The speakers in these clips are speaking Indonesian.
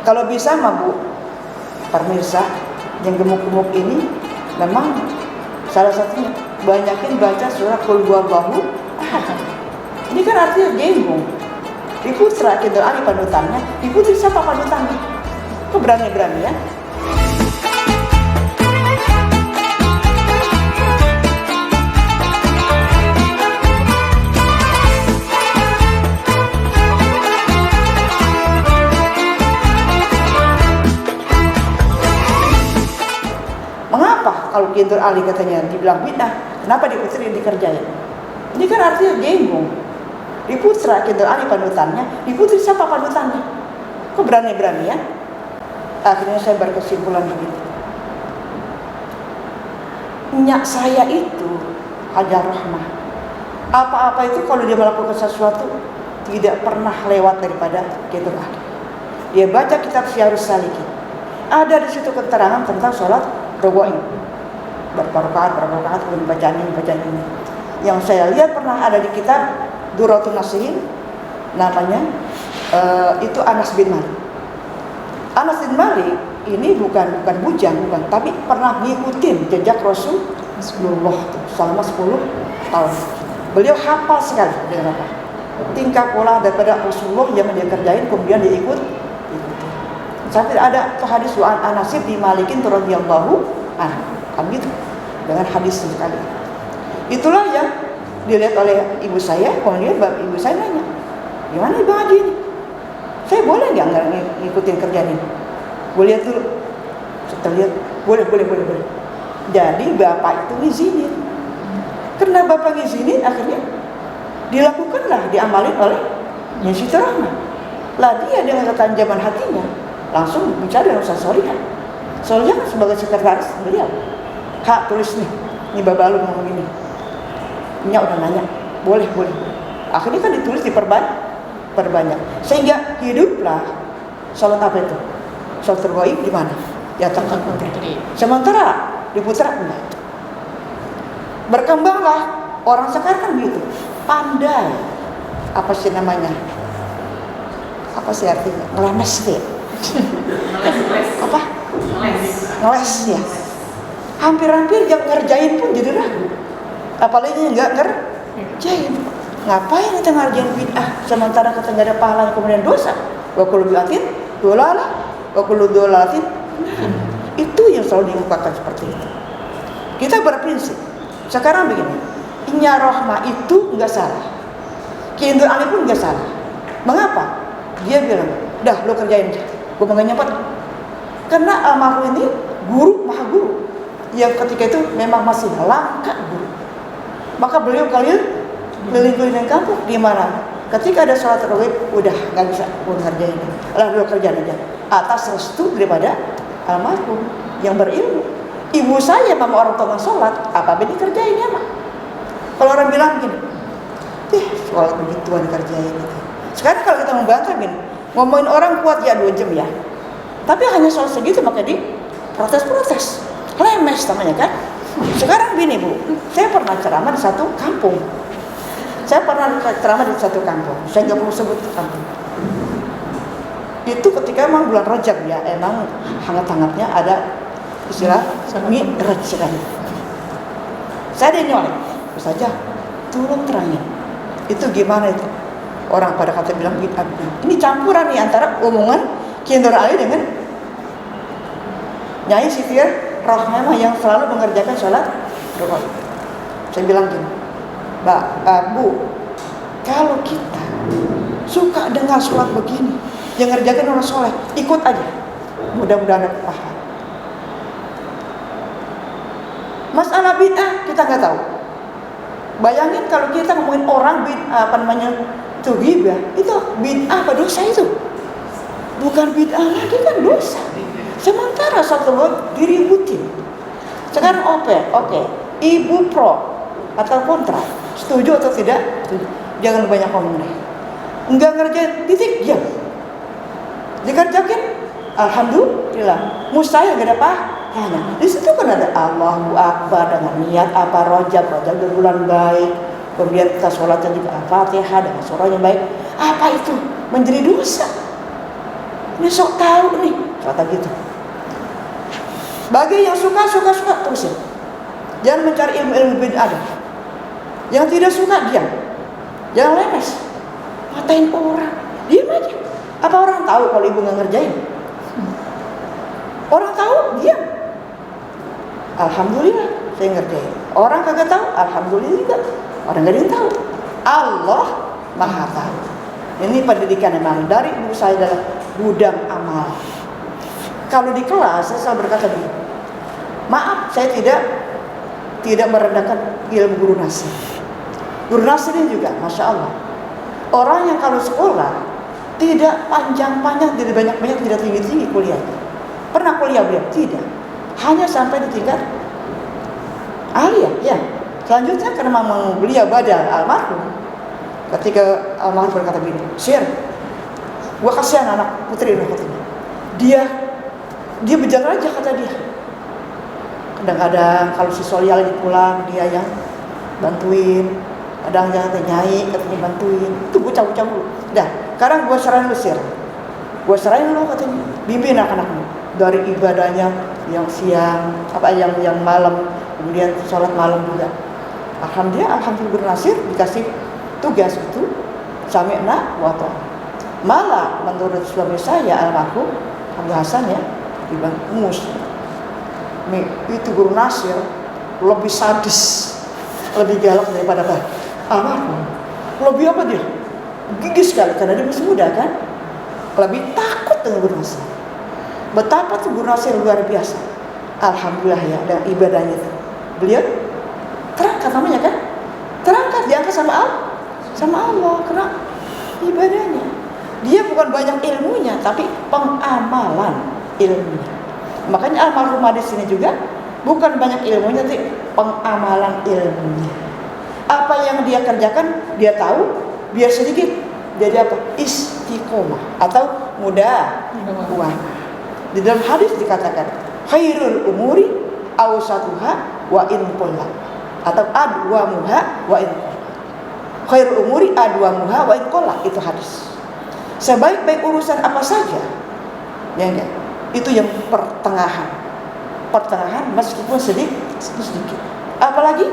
Kalau bisa mah Bu, pemirsa yang gemuk-gemuk ini memang salah satunya banyakin baca surah Qul Huwallahu Ahad. Ini kan artinya jenggung. Ibu serah Kindur Ali panutannya, ibu itu siapa panutannya? Kok berani-berani ya? Mengapa kalau Kindur Ali katanya dibilang bid'ah, kenapa diputerin dikerjain? Ini kan artinya jenggung. Diputra Kindur Ali panutannya, diputri siapa panutannya? Kok berani-berani ya? Akhirnya saya berkesimpulan begitu. Nyak saya itu Hajar Rahmah. Apa-apa itu kalau dia melakukan sesuatu tidak pernah lewat daripada Kindur Ali. Dia baca kitab Syarus Salikin. Ada di situ keterangan tentang sholat rogoin. Berapa rakaat bacaan ini. Yang saya lihat pernah ada di kitab Duratul Nasihin, namanya itu Anas bin Malik. Anas bin Malik ini bukan bujang, tapi pernah ngikutin jejak Rasulullah selama 10 tahun. Beliau hafal sekali dengan apa? Tingkah pola daripada Rasulullah yang dia kerjain, kemudian dia ikuti. Sampai ada hadis wa Anas bin Malikin radhiyallahu anhu, kan gitu, dengan hadis sekali. Itulah yang dilihat oleh ibu saya. Kemudian ibu saya nanya, gimana Bang Haji ini? Saya boleh nggak ngikutin kerjaan ini? Gue lihat dulu. Setelah lihat, boleh. Jadi bapak itu ngizinin. Karena bapak ngizinin, akhirnya dilakukanlah, diamalin oleh Siti Rahmah. Lah dia dengan ketanjaman hatinya langsung bicara dengan Ustaz Solihah. Solihah kan sebagai sekretaris beliau. Kak, tulis nih, ini bapak lu ngomong gini. Nya udah nanya, boleh. Akhirnya kan ditulis perbanyak. Sehingga hiduplah sholat apa itu? Sholat terbaik di mana? Ya terputri. Sementara di putra enggak. Berkembanglah orang sekarang kan gitu, pandai. Apa sih namanya? Apa sih artinya? Ngelemes deh. Apa? Ngeles ya. Hampir-hampir yang ngerjain pun jadi ragu. Apalagi nggak ngerjain. Ngapain kita ngerjain bid'ah sementara kita nggak ada pahala kemudian dosa? Wa kullu bid'atin dolalah, wa kullu dolalatin. Itu yang selalu diungkapkan seperti itu. Kita berprinsip. Sekarang begini, Inya Rahmah itu nggak salah. Kindur Ali pun nggak salah. Mengapa? Dia bilang, dah lo kerjain aja. Gue nggak nyempet. Karena almarhum ini guru maha guru. Yang ketika itu memang masih langka guru. Maka beliau keliling-keliling kampung di mana ketika ada sholat tarawih udah nggak bisa pun ngerjain. Lah dulu kerjaan aja atas restu daripada almarhum yang berilmu. Ibu saya mama orang tua sholat, apa beda kerjainnya mak? Kalau orang bilang gini, sholat begituan kerjain itu. Sekarang kalau kita membantah gini, ngomongin orang kuat ya 2 jam ya, tapi hanya sholat segitu maka di protes, lemes namanya kan. Sekarang gini Bu, saya pernah ceramah di satu kampung. Saya nggak perlu sebut kampung. Itu ketika emang bulan Rajab ya, emang hangat-hangatnya ada istilah Mi'raj sekali. Saya dinyolek, terus saja turun terangin. Itu gimana itu? Orang pada kata bilang bid'ah. Ini campuran nih antara omongan Kindur Ali dengan Nyai Siti Rahmah yang selalu mengerjakan sholat rogoib. Saya bilang gini, Bu, kalau kita suka dengar sholat begini, yang ngerjakan orang soleh, ikut aja. Mudah-mudahan ada pahala. Masalah bid'ah kita nggak tahu. Bayangin kalau kita ngomongin orang bid'ah, itu ghibah, itu bid'ah apa dosa itu? Bukan bid'ah lagi kan dosa. Sementara satu diributin. Sekarang oke, ibu pro atau kontra, setuju atau tidak? Jangan banyak ngomong deh. Enggak ngerjain, titik diam. Dikerjakin, alhamdulillah. Mustahil gak ada pahalanya. Di situ kan ada Allahu Akbar dengan niat apa rojab berbulan baik. Kemudian kita sholatnya juga Al-Fatihah dengan suara yang baik. Apa itu? Menjadi dosa. Ini sok tahu nih, kata gitu. Bagi yang suka terusin. Jangan mencari ilmu-ilmu bid'ah. Yang tidak suka diam. Jangan lemes. Matain orang, diam aja. Apa orang tahu kalau ibu nggak ngerjain? Orang tahu, diam. Alhamdulillah, saya ngerjain. Orang kagak tahu, alhamdulillah juga. Orang nggak ada yang tahu. Allah Maha tahu. Ini pendidikan memang dari ibu saya adalah gudang amal. Kalau di kelas saya selalu berkata begini, maaf saya tidak merendahkan ilmu guru nasir. Guru nasir ini juga, masya Allah, orang yang kalau sekolah tidak panjang-panjang, tidak banyak-banyak, tidak tinggi-tinggi kuliahnya. Pernah kuliah beliau? Tidak. Hanya sampai di tingkat aliyah. Ya. Selanjutnya karena memang beliau badal almarhum, ketika almarhum berkata begini, Syir, gua kasihan anak putri ini katanya. Dia berjalan aja kata dia. Kadang-kadang kalau si Solial ini pulang, dia yang bantuin. Kadang jangan nyai katanya bantuin. Itu bocah-bocah dulu. Dah, sekarang gua serahin lu Syir. Gua serahin lu katanya. Bimbing anak-anakmu dari ibadahnya yang siang, yang malam, kemudian sholat malam juga. Alhamdulillah nasir dikasih tugas itu sami'na wa ta'na. Malah menurut suami saya almarhum Abu Hasan ya, Ibn Mus, itu guru nasir lebih sadis, lebih galak daripada almarhum. Lebih apa dia? Gigih sekali karena dia masih muda kan. Lebih takut dengan guru nasir. Betapa tuh guru nasir luar biasa. Alhamdulillah ya, dan ibadahnya itu. Beliau terangkat namanya kan? Terangkat, diangkat sama Allah karena ibadahnya. Dia bukan banyak ilmunya, tapi pengamalan ilmunya. Makanya almarhum di sini juga bukan banyak ilmunya, tapi pengamalan ilmunya. Apa yang dia kerjakan, dia tahu, biar sedikit. Jadi apa? Istiqomah atau mudah buah. Di dalam hadis dikatakan, khairul umuri awsatuha wa in qalla, atau adwamuha wa in qalla. Khairul umuri adwamuha wa in qalla, itu hadis. Sebaik-baik urusan apa saja, ya enggak, itu yang pertengahan meskipun sedikit. Apalagi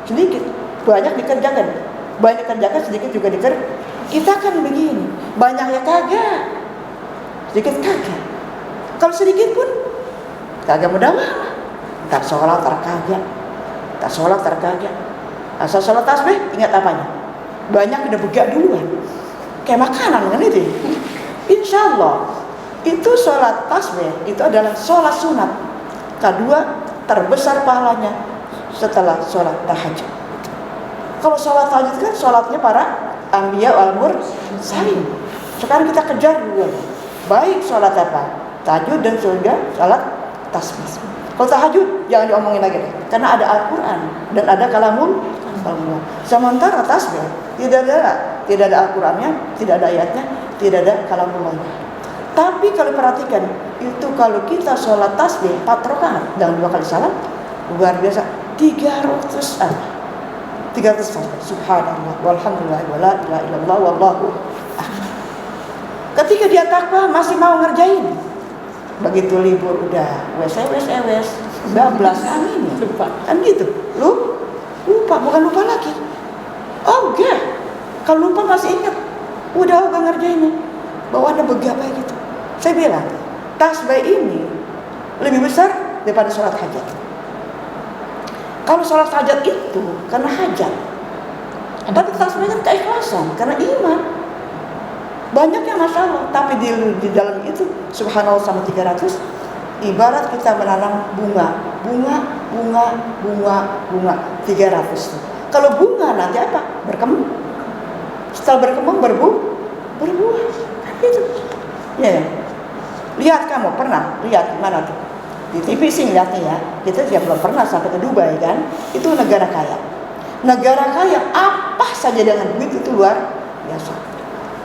sedikit, banyak dikerjakan, sedikit juga dikerjakan. Kita kan begini, banyak ya kagak, sedikit kagak. Kalau sedikit pun kagak mudah-mudah. Tak sholat terkagak. Asal sholat tasbih, ingat apanya? Banyak udah begak duluan. Kayak makanan kan itu. Insya Allah itu sholat tasbih itu adalah sholat sunat kedua terbesar pahalanya setelah sholat tahajud. Kalau sholat tahajud kan sholatnya para anbiya wal mursalin. Sekarang kita kejar dulu. Baik sholat apa? Tahajud dan juga sholat tasbih. Kalau tahajud jangan diomongin lagi deh, karena ada Al-Quran dan ada kalamul Allah. Sementara tasbih tidak ada Al-Qurannya, tidak ada ayatnya, tidak ada kalamul Allah. Tapi kalau perhatikan itu, kalau kita sholat tasbih 4 rakaat dan 2 kali salam, luar biasa, 300 subhanallah walhamdulillah wala ilaha illallah wallahu akbar. Ketika dia takwa masih mau ngerjain, begitu libur udah wes bablas amin ya. Lupa kan gitu. Lupa bukan lupa lagi. Oh enggak, kalau lupa masih ingat, udah ngerjainnya bahwa ada beberapa gitu. Saya bilang tasbih ini lebih besar daripada sholat hajat. Kalau sholat hajat itu karena hajat, tapi tasbih kan keikhlasan karena iman. Banyak yang masya Allah, tapi di dalam itu subhanallah sama 300, ibarat kita menanam bunga 300 tuh. Kalau bunga nanti apa? Berkembang. Setelah berkembang berbuah. Gitu. Ya. Lihat, kamu pernah lihat di mana tuh? Di TV sih lihatnya ya. Kita belum pernah sampai ke Dubai kan. Itu negara kaya. Negara kaya apa saja dengan duit itu luar biasa.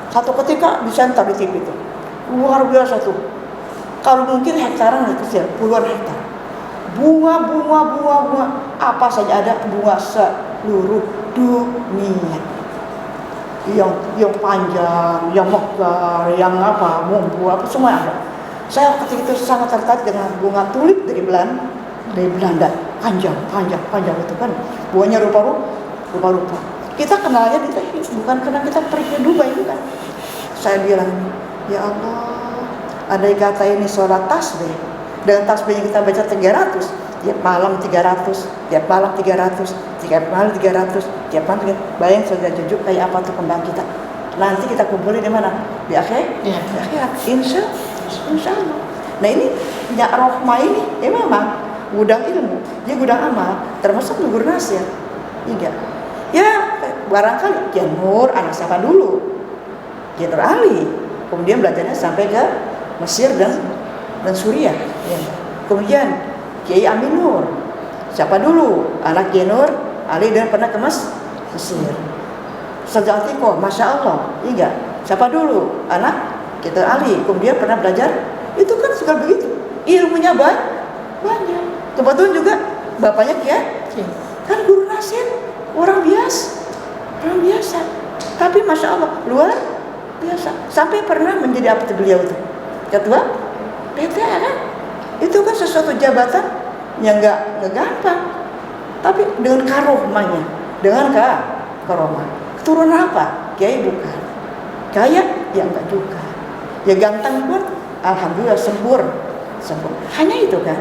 Satu ketika disentar di TV itu luar biasa tuh. Kalau mungkin hektaran kecil, puluhan hektar. Bunga apa saja ada, bunga seluruh dunia. yang panjang, yang megah, yang apa, mumpu apa semua ada. Saya ketika itu sangat tertarik dengan bunga tulip dari Belanda, panjang itu kan, bunganya rupa-rupa. Kita kenalnya di bukan karena kita pergi ke Dubai, bukan. Saya bilang, ya Allah, andai kata ini sholat tasbih, dengan tasbih yang kita baca 300, tiap malam 300, tiap malam 300, tiap malam 300, tiap malam 300. Bayang saudara jujur kayak apa tuh kembang kita. Nanti kita kumpulin di mana? Di akhirat. Di akhirat. Insya Allah. Nah ini minyak rohmah ini, memang gudang ilmu, dia gudang amal, termasuk guru nasihat. Iya. Ya barangkali Janur anak siapa dulu? Janur Ali. Kemudian belajarnya sampai ke Mesir dan Suriah. Ya. Kemudian Kiai Amin Nur. Siapa dulu? Anak Janur Ali dan pernah ke Mesir. Ustaz Atiko, Masya Allah. Iya. Siapa dulu? Anak Janur Ali. Kemudian pernah belajar. Itu kan suka begitu. Ilmunya banyak. Kebetulan juga bapaknya Kiai. Kan guru nasihat. Orang biasa. Tapi Masya Allah luar biasa. Sampai pernah menjadi apa beliau itu? Ketua PTA kan? Itu kan sesuatu jabatan yang nggak gampang. Tapi dengan karomahnya, dengan karomah. Keturunan apa? Kiai bukan. Kaya ya enggak juga. Ya ganteng pun alhamdulillah sempur. Hanya itu kan.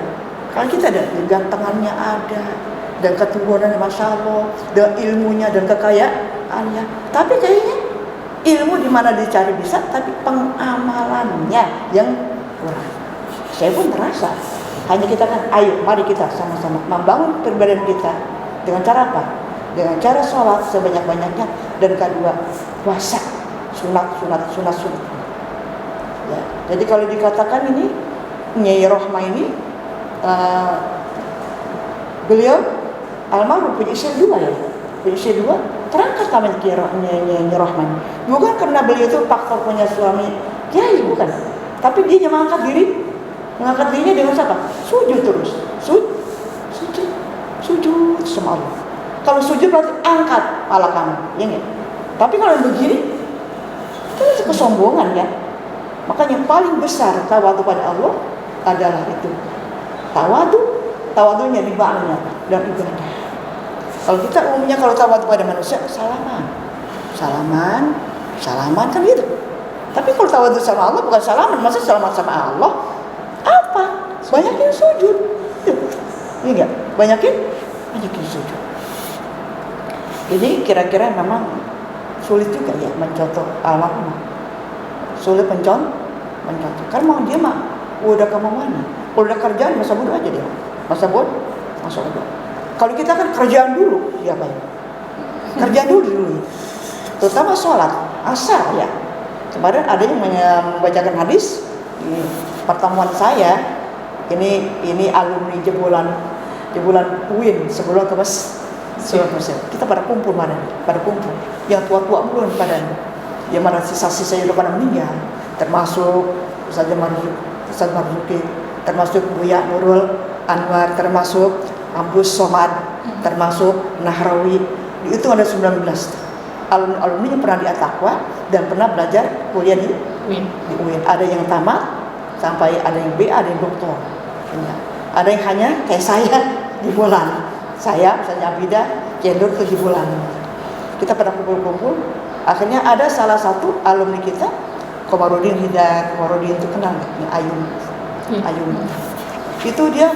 Kalau kita ada gantengannya ada, dan keturunannya Masya Allah, dan ilmunya dan kekayaannya. Tapi kayaknya ilmu di mana dicari bisa, tapi pengamalannya yang kurang. Saya pun terasa. Hanya kita kan, ayo mari kita sama-sama membangun perbedaan kita. Dengan cara apa? Dengan cara sholat sebanyak-banyaknya. Dan kedua, puasa. Sunat. Ya. Jadi kalau dikatakan ini, Nyai Rohmah ini, beliau almarhum punya istri dua ya. Punya istri dua, terangkat kami Nyai Rohmah. Bukan karena beliau itu faktor punya suami kiai, bukan. Tapi dia mengangkat dirinya dengan siapa? Sujud terus. Sujud sama Allah. Kalau sujud berarti angkat kepala kamu, ya enggak? Tapi kalau begini, itu kesombongan ya. Makanya yang paling besar tawadu pada Allah adalah itu. Tawadunya di maknanya dan ibadah. Kalau kita umumnya kalau tawadu pada manusia salaman kan gitu. Tapi kalau tawadu sama Allah bukan salaman, masa salaman sama Allah? Apa? Banyakin sujud. Iya enggak? Banyakin sujud. Jadi kira-kira memang sulit juga ya mencontoh almarhum. Sulit mencontoh. Karena dia mah udah kemana? Udah kerjaan masa bodoh aja dia. Masa bodoh. Kalau kita kan kerjaan dulu, ya apa ya? Kerjaan dulu. Terutama sholat asar ya. Kemarin ada yang membacakan hadis di pertemuan saya. Ini alumni jebolan UIN sebelum ke Mesir. Kita pada kumpul. Yang tua-tua belum pada. Yang mana sisa-sisa yang udah pada meninggal. Termasuk Ustaz Marzuki, termasuk Buya Nurul Anwar, termasuk Ambus Somad, termasuk Nahrawi. Itu ada 19 alumni yang pernah di At-Taqwa dan pernah belajar kuliah di UIN. Ada yang tamat sampai ada yang B, ada yang doktor. Ya. Ada yang hanya kayak saya di bulan. Saya misalnya Abida cendur 7 bulan. Kita pada kumpul-kumpul. Akhirnya ada salah satu alumni kita, Komarudin Hidayat. Komarudin itu kenal nggak? Ayun. Itu dia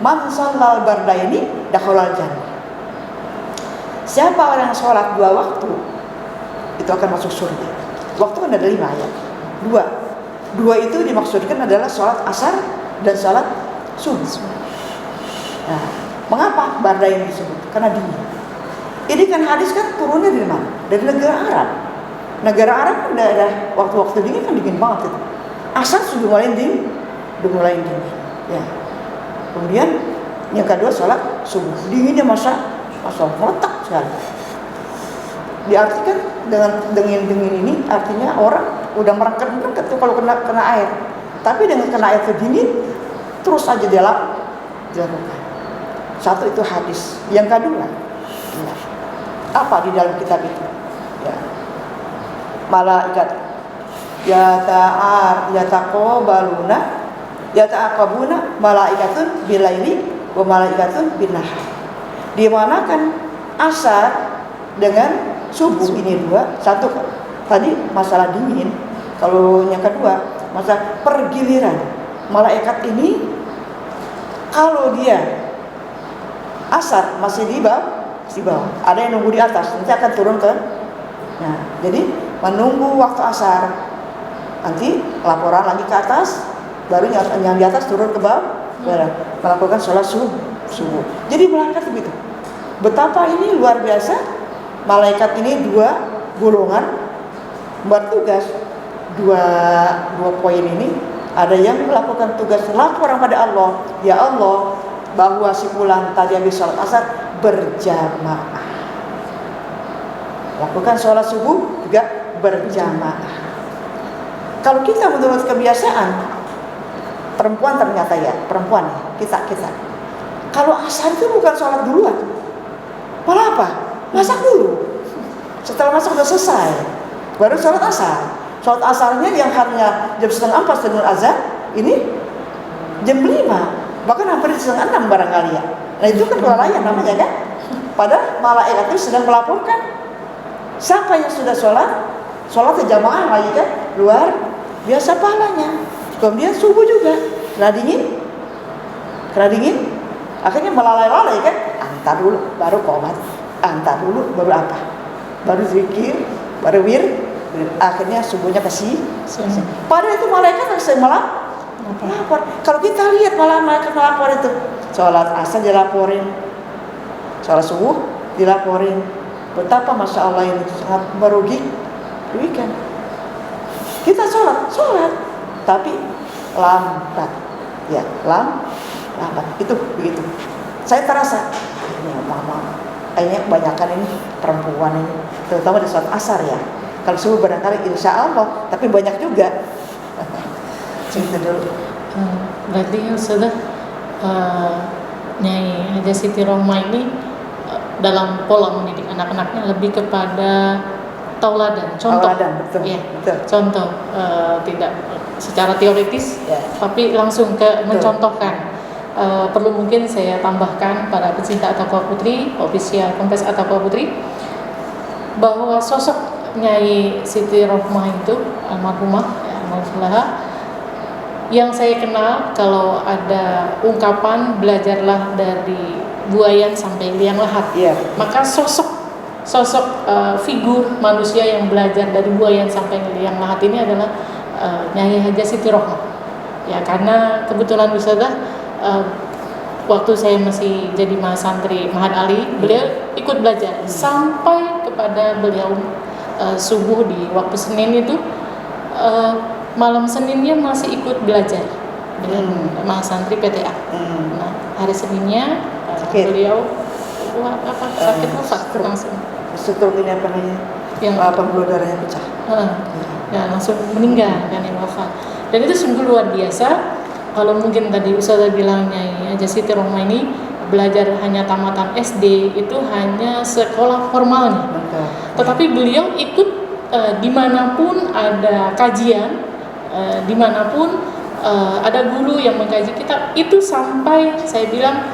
man shallal bardaini dakhalal jannah. Siapa orang yang sholat 2 waktu itu akan masuk surga. Waktu kan ada 5 ya. 2 itu dimaksudkan adalah sholat asar dan sholat subuh. Nah, mengapa bardain disebut? Karena dingin. Ini kan hadis kan turunnya dari mana? Dari negara Arab. Negara Arab kan ada waktu-waktu dingin kan dingin banget itu. Asar sudah mulai dingin. Ya. Kemudian yang kedua sholat subuh. Dinginnya masa meletak sekali. Diartikan dengan dingin ini artinya orang udah merengket tuh kalau kena air. Tapi dengan kena air itu dingin terus aja dilakukan. Satu itu hadis. Yang kedua, apa di dalam kitab itu? Ya. malaikat yata'aqabuna malaikatun bilaili wa malaikatun binnahar. Di mana kan asar dengan subuh ini dua, satu tadi masalah dingin, kalau yang kedua masalah pergiliran. Malaikat ini kalau dia asar masih di bawah, ada yang nunggu di atas, nanti akan turun ke. Nah, jadi menunggu waktu asar, nanti laporan lagi ke atas, baru yang di atas turun ke bawah, melakukan sholat subuh. Jadi malaikat begitu. Betapa ini luar biasa. Malaikat ini dua golongan bertugas. Dua poin ini, ada yang melakukan tugas laporan pada Allah, ya Allah, bahwa si fulan tadi habis sholat asar berjamaah. Lakukan sholat subuh juga berjamaah. Kalau kita menurut kebiasaan, perempuan ternyata ya, perempuan kita. Kalau asar itu bukan sholat duluan, malah apa? Masak dulu. Setelah masak sudah selesai, baru sholat asar. Sholat asarnya yang harusnya jam 3:30 sebelum azan, ini jam 5, bahkan hampir 5:30 barangkali ya. Nah itu kan kelalaian namanya kan. Padahal malaikat itu sedang melaporkan siapa yang sudah sholat jamaah lagi kan, luar biasa pahalanya. Kemudian subuh juga, kena dingin, akhirnya melalai-lalai kan. Antar dulu, baru qomat. Antar dulu, baru apa? Baru zikir, baru akhirnya subuhnya kasih. Padahal itu malaikat harus melapor. Kalau kita lihat malah malaikat melapor itu, sholat asar dilaporin, sholat subuh dilaporin. Betapa masya Allah ini sangat merugikan. Kita sholat, tapi lambat, ya lambat. Itu begitu. Saya terasa, mama, kayaknya kebanyakan ini perempuan ini, terutama di sholat asar ya. Kalau subuh barangkali insya Allah, tapi banyak juga. Cerita dulu. Berarti sudah Nyai Haja Siti Rohmah ini dalam pola mendidik anak-anaknya lebih kepada tauladan, contoh. Betul. Ya, betul. Contoh, tidak secara teoritis, ya, tapi langsung ke mencontohkan. Perlu mungkin saya tambahkan para pecinta At-Taqwa Putri, official Kompes At-Taqwa Putri, bahwa sosok Nyai Siti Rohmah itu almarhumah, yang saya kenal, kalau ada ungkapan belajarlah dari buayan sampai liang lahat, maka sosok figur manusia yang belajar dari buayan sampai liang lahat ini adalah Nyai Haja Siti Rohmah. Ya, karena kebetulan Ustazah, waktu saya masih jadi mahasantri Mahad Ali, beliau ikut belajar sampai kepada beliau subuh di waktu Senin itu, malam Seninnya masih ikut belajar dengan mahasantri PTA. Nah, hari Seninnya beliau sakit wafat langsung. Stroke ini apa namanya? Yang pembuluh darahnya pecah. Ya, langsung meninggal dan wafat. Dan itu sungguh luar biasa. Kalau mungkin tadi Ustazah bilangnya Haja Siti Rohmah ini belajar hanya tamatan SD, itu hanya sekolah formalnya. Tetapi beliau ikut dimanapun ada kajian, dimanapun ada guru yang mengkaji kitab, itu sampai saya bilang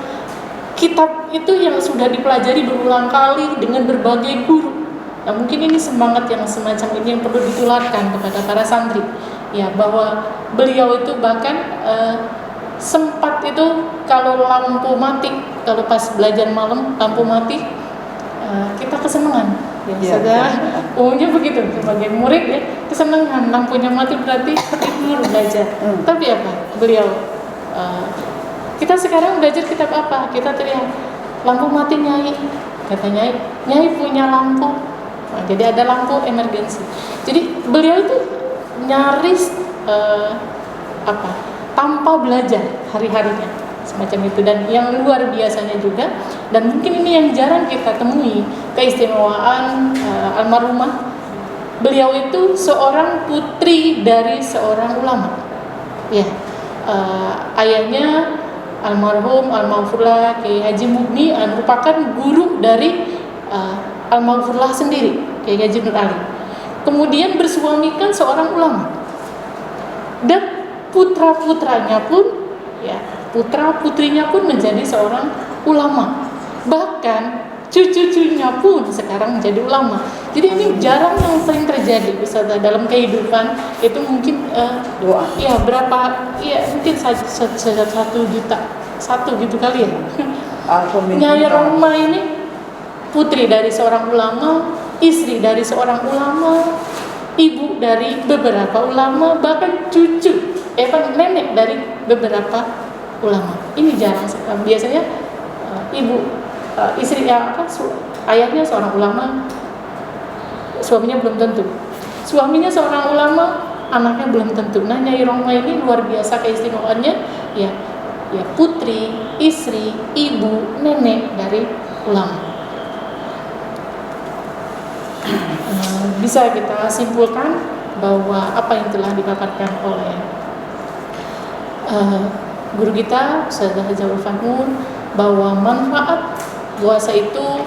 kitab itu yang sudah dipelajari berulang kali dengan berbagai guru. Nah, mungkin ini semangat yang semacam ini yang perlu ditularkan kepada para santri, ya, bahwa beliau itu bahkan sempat itu kalau lampu mati, kalau pas belajar malam lampu mati, kita kesenangan. Ya, umumnya begitu sebagai murid ya, kesenangan lampunya mati berarti tidur belajar. Tapi apa? Beliau kita sekarang belajar kitab apa? Kita teriak lampu mati Nyai, kata Nyai punya lampu. Nah, jadi ada lampu emergensi. Jadi beliau itu nyaris tanpa belajar hari-harinya semacam itu. Dan yang luar biasanya juga, dan mungkin ini yang jarang kita temui, keistimewaan almarhumah, beliau itu seorang putri dari seorang ulama. Ya, ayahnya almarhum Al-Maghfurlah Kiai Haji Mugni merupakan guru dari Al-Maghfurlah sendiri, Kiai Haji Nur Ali. kemudian bersuamikan seorang ulama, dan putra-putranya pun, ya, putra-putrinya pun menjadi seorang ulama, bahkan cucu-cucunya pun sekarang menjadi ulama. Jadi ini jarang yang sering terjadi Ustaz, dalam kehidupan itu mungkin Doa. ya berapa, ya mungkin 1 juta satu gitu kali ya. Nyai Roma ini putri dari seorang ulama, istri dari seorang ulama, ibu dari beberapa ulama, bahkan cucu, nenek dari beberapa ulama. Ini jarang sekali. Biasanya istri ayahnya seorang ulama, suaminya belum tentu. Suaminya seorang ulama, anaknya belum tentu. Nah, Nyai Roma ini luar biasa keistimewaannya, ya putri, istri, ibu, nenek dari ulama. Bisa kita simpulkan bahwa apa yang telah dipaparkan oleh guru kita Ustazah Jaul Fahmun, bahwa manfaat puasa itu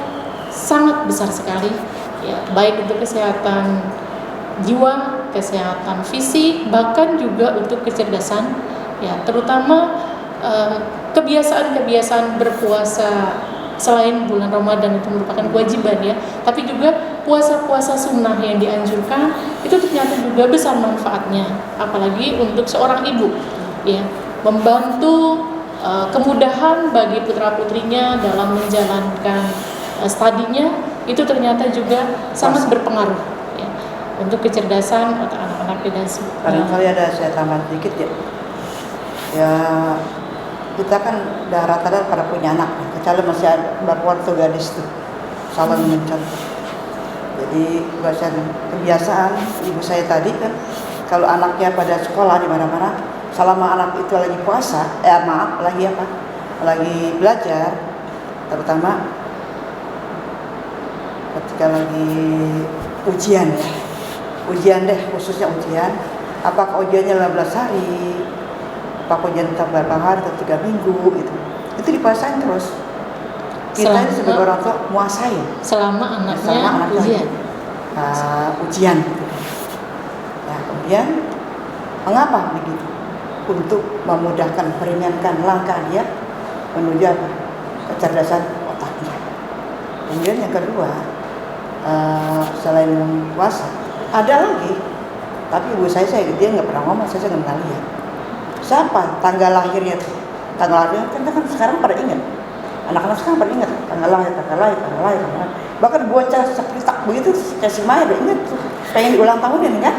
sangat besar sekali, ya, baik untuk kesehatan jiwa, kesehatan fisik, bahkan juga untuk kecerdasan, ya, terutama kebiasaan-kebiasaan berpuasa selain bulan Ramadan itu merupakan kewajiban, ya, tapi juga puasa-puasa sunnah yang dianjurkan itu ternyata juga besar manfaatnya, apalagi untuk seorang ibu, ya, membantu kemudahan bagi putra-putrinya dalam menjalankan studinya, itu ternyata juga sangat berpengaruh, ya, untuk kecerdasan otak anak-anak dan Barangkali ada saya tambah sedikit, ya kita kan udah rata-rata pada punya anak, kecuali masih ada waktu gadis tuh salah mencontoh. Jadi kebiasaan ibu saya tadi kan, kalau anaknya pada sekolah di mana-mana, selama anak itu lagi puasa, lagi belajar, terutama ketika lagi ujian, khususnya ujian, apakah ujiannya 15 hari, apakah ujian berapa hari atau 3 minggu, itu dipasain terus. Kita ini sebagai orang tua muasain selama anaknya ujian. Ujian. Nah, kemudian mengapa begitu? Untuk memudahkan, meringankan langkah dia menuju kecerdasan otaknya. Kemudian yang kedua, selain puasa, ada lagi. Tapi ibu saya dia nggak pernah ngomong, saya nggak pernah lihat. Siapa tanggal lahirnya? Tanggal lahirnya kan sekarang pada ingat. Anak-anak sekarang pada ingat tanggal lahir. Bahkan bocah sepitak begitu, kayak si Maya udah ingat tuh, pengen ulang tahun kan?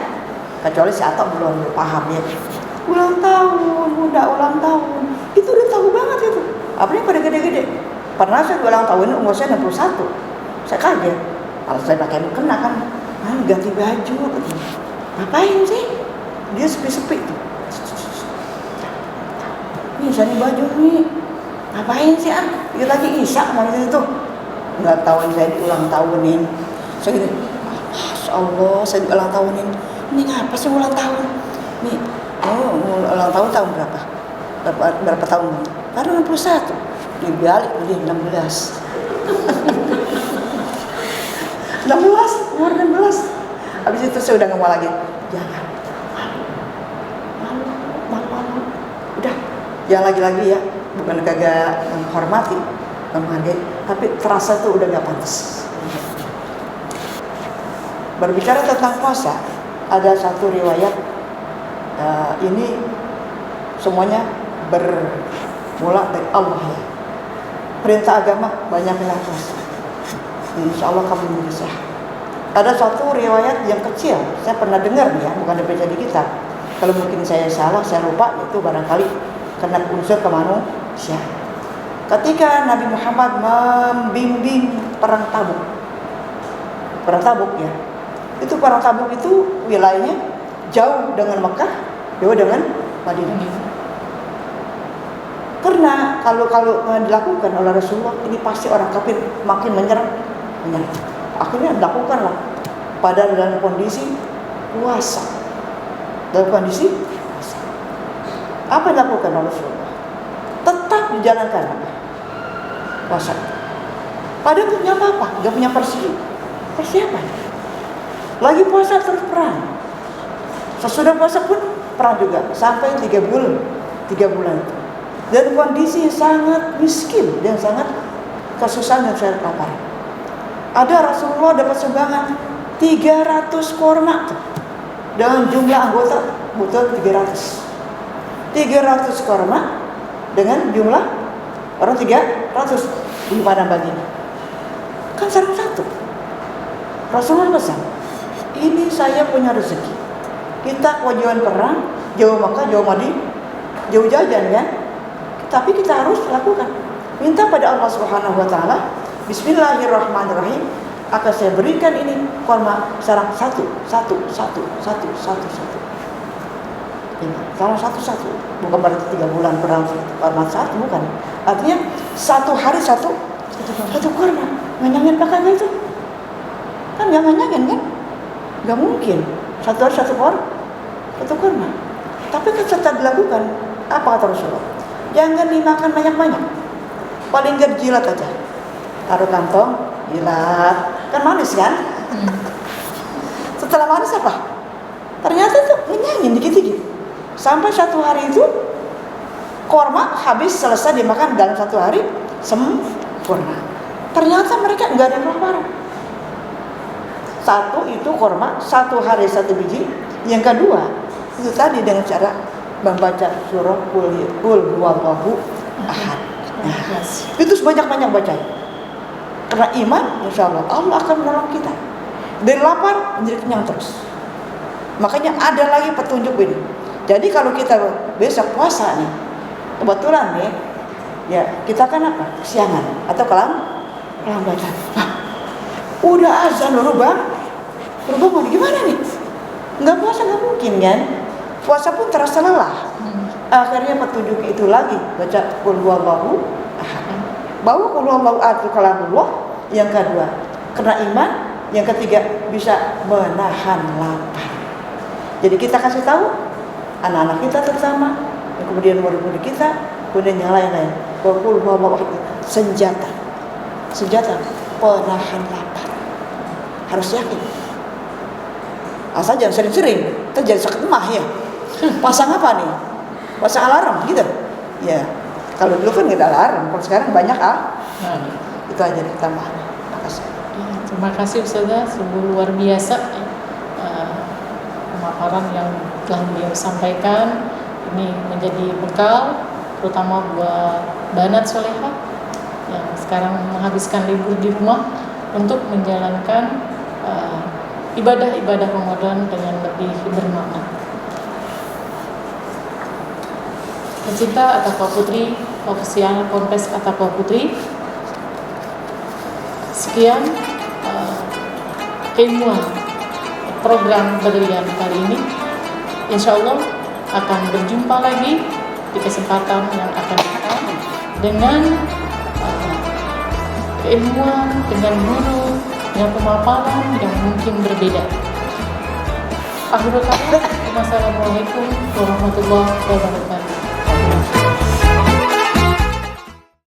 Kecuali si Atok belum paham ya. Ulang tahun, itu udah tahu banget itu. Apalagi pada gede-gede. Pernah saya ulang tahun umur saya 61, saya kaget. Kalau saya pakai mukena kan, ganti baju, ngapain sih? Dia sepi-sepi tuh. Nih saya baju nih, ngapain sih dia lagi isya namanya itu. Nggak tahu saya diulang tahunin. Saya gini, Masya Allah, saya diulang tahunin. Ini ngapa sih ulang tahun? Nih, ulang tahun berapa? Berapa tahun? Baru 61. Dibalik dia 16. 16, umur 16. Habis itu saya udah nggak mau lagi. Jangan. Malu. Udah, jangan lagi-lagi ya. Bukan kagak menghormati, menghargai, tapi terasa tuh udah nggak pantas. Berbicara tentang puasa, ada satu riwayat, ini semuanya bermula dari Allah ya. Perintah agama banyaklah puasa. Insya Allah kamu menjadi sehat. Ada satu riwayat yang kecil, saya pernah dengar ya, bukan dibaca di kitab. Kalau mungkin saya salah, saya lupa, itu barangkali karena unsur kemanusiaan. Ketika Nabi Muhammad membimbing perang Tabuk ya, itu perang Tabuk itu wilayahnya jauh dengan Mekah, jauh dengan Madinah. Karena kalau dilakukan oleh Rasulullah, ini pasti orang kafir makin menyerang. Akhirnya dilakukanlah pada dalam kondisi puasa. Apa yang dilakukan oleh Rasulullah? Tetap dijalankan puasa. Padahal punya apa? Gak punya persiapan. Lagi puasa terus perang. Sesudah puasa pun perang juga sampai 3 bulan. 3 bulan itu. Dan kondisi sangat miskin dan sangat kesusahan dan sangat lapar. Ada Rasulullah dapat sumbangan 300 korma dengan jumlah anggota butuh 300. 300 korma dengan jumlah orang 300 di padang baginya. Kan sarang satu. Rasulullah pesan, ini saya punya rezeki. Kita kewajiban perang, jauh Makkah, jauh Madinah, jauh jajan kan? Tapi kita harus lakukan. Minta pada Allah Subhanahu wa taala, bismillahirrahmanirrahim, akan saya berikan ini korma sarang satu. Sarang satu. Bukan berarti 3 bulan perang korma satu, bukan. Artinya satu hari satu korma. Nganyangan pakainya itu. Kan nggak nganyangan kan? Nggak mungkin. Satu hari satu korma. Tapi kan tetap dilakukan. Apa kata Rasulullah? Jangan dimakan banyak-banyak. Paling nggak jilat aja. Taruh kantong, jilat. Kan manis kan? Setelah manis apa? Ternyata itu ngenyangin dikit-dikit. Sampai satu hari itu korma habis selesai dimakan dalam satu hari sempurna. Ternyata mereka nggak ada kelaparan. Satu itu korma, satu hari satu biji. Yang kedua itu tadi dengan cara membaca surah Qul huwallahu ahad. Nah, itu sebanyak-banyak baca. Karena iman, insya Allah Allah akan menolong kita. Dari lapar menjadi kenyang terus. Makanya ada lagi petunjuk ini. Jadi kalau kita besok puasa nih, kebetulan nih, ya kita kan apa? Siangan atau kelambatan. Nah, udah azan dulu bang, mau gimana nih? Nggak puasa nggak mungkin kan? Puasa pun terasa lelah. Akhirnya petunjuk itu lagi baca Qul huwallahu ahad. Bahwa Qul huwallahu ahad itu kalamullah. Yang kedua, karena iman. Yang ketiga, bisa menahan lapar. Jadi kita kasih tahu anak-anak kita terutama, kemudian murid-murid kita, kemudian yang lain-lain. Qul huwallahu ahad senjata penahan lapar. Harus yakin. Asal jangan sering-sering, terjadi sakit emah ya. Pasang apa nih? Pasang alarm gitu. Ya. Kalau dulu kan nggak ada alarm, kalau sekarang banyak itu aja deh tambahannya. Makasih. Terima kasih Ustazah, sungguh luar biasa pemaparan yang telah beliau sampaikan. Ini menjadi bekal terutama buat banat solehah yang sekarang menghabiskan libur di rumah untuk menjalankan ibadah-ibadah Ramadan dengan lebih bermakna. Pecinta At-Taqwa Putri, official Ponpes At-Taqwa Putri. Sekian keilmuan program Badrian kali ini. Insya Allah akan berjumpa lagi di kesempatan yang akan datang dengan keilmuan, dengan guru, dengan pemaparan yang mungkin berbeda. Akhirul kalam, wassalamualaikum warahmatullahi wabarakatuh.